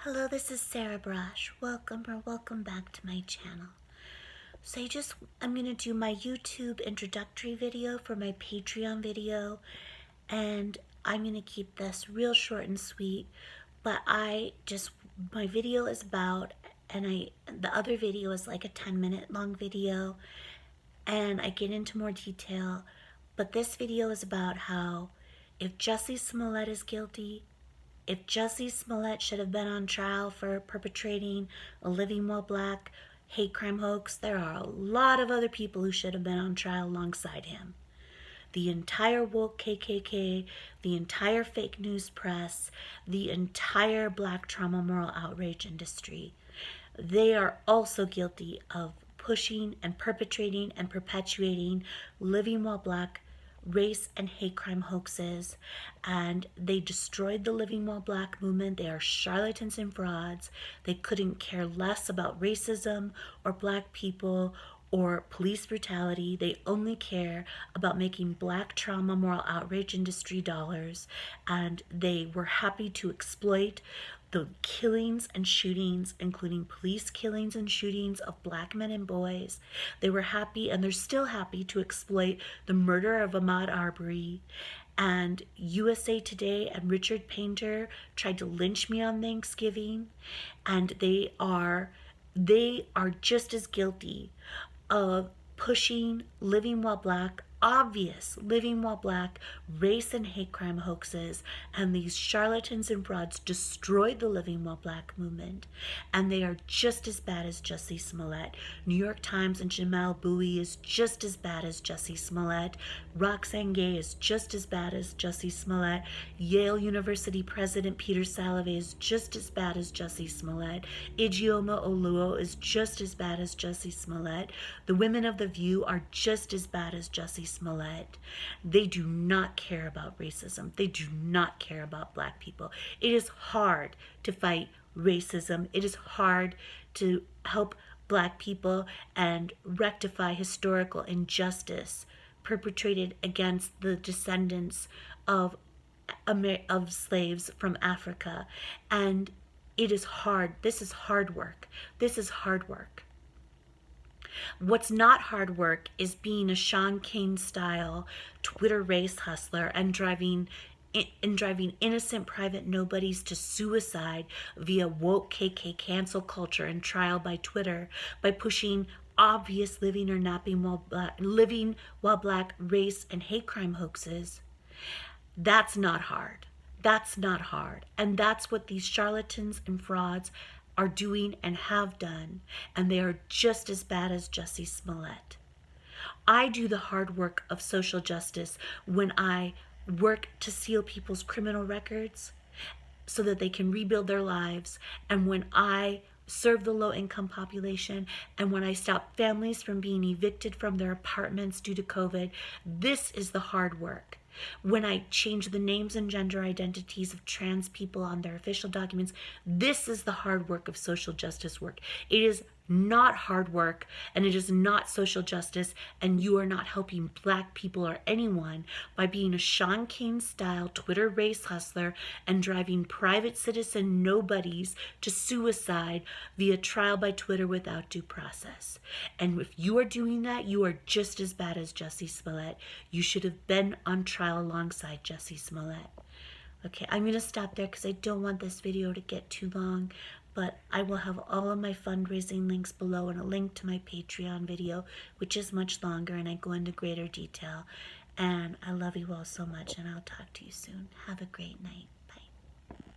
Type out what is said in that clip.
Hello, this is Sarah Brush. Welcome back to my channel. So I'm going to do my YouTube introductory video for my Patreon video, and I'm going to keep this real short and sweet, but my video is about, the other video is like a 10-minute long video, and I get into more detail, but this video is about how if Jussie Smollett is guilty, if Jussie Smollett should have been on trial for perpetrating a living while black hate crime hoax, there are a lot of other people who should have been on trial alongside him. The entire woke KKK, the entire fake news press, the entire black trauma moral outrage industry. They are also guilty of pushing and perpetrating and perpetuating living while black race and hate crime hoaxes, and they destroyed the living while black movement. They are charlatans and frauds. They couldn't care less about racism or black people or police brutality. They only care about making black trauma moral outrage industry dollars, and they were happy to exploit the killings and shootings, including police killings and shootings of black men and boys. They were happy, and they're still happy, to exploit the murder of Ahmaud Arbery. And USA Today and Richard Painter tried to lynch me on Thanksgiving, and they are just as guilty of pushing living while black, obvious living while black race and hate crime hoaxes, and these charlatans and frauds destroyed the living while black movement, and they are just as bad as Jussie Smollett. New York Times and Jamel Bowie is just as bad as Jussie Smollett. Roxane Gay is just as bad as Jussie Smollett. Yale University President Peter Salovey is just as bad as Jussie Smollett. Ijeoma Oluo is just as bad as Jussie Smollett. The women of The View are just as bad as Jussie Smollett. They do not care about racism. They do not care about black people. It is hard to fight racism. It is hard to help black people and rectify historical injustice perpetrated against the descendants of slaves from Africa. And it is hard. This is hard work. This is hard work. What's not hard work is being a Sean Kane style Twitter race hustler and driving innocent private nobodies to suicide via woke KK cancel culture and trial by Twitter, by pushing obvious living while black race and hate crime hoaxes. That's not hard. That's not hard. And that's what these charlatans and frauds are doing and have done, and they are just as bad as Jussie Smollett. I do the hard work of social justice when I work to seal people's criminal records so that they can rebuild their lives, and when I serve the low-income population, and when I stop families from being evicted from their apartments due to COVID. This is the hard work. When I change the names and gender identities of trans people on their official documents, this is the hard work of social justice work. It is not hard work, and it is not social justice, and you are not helping black people or anyone by being a Sean Kane style Twitter race hustler and driving private citizen nobodies to suicide via trial by Twitter without due process. And if you are doing that, you are just as bad as Jussie Smollett. You should have been on trial alongside Jussie Smollett. Okay, I'm going to stop there because I don't want this video to get too long, but I will have all of my fundraising links below and a link to my Patreon video, which is much longer and I go into greater detail. And I love you all so much, and I'll talk to you soon. Have a great night.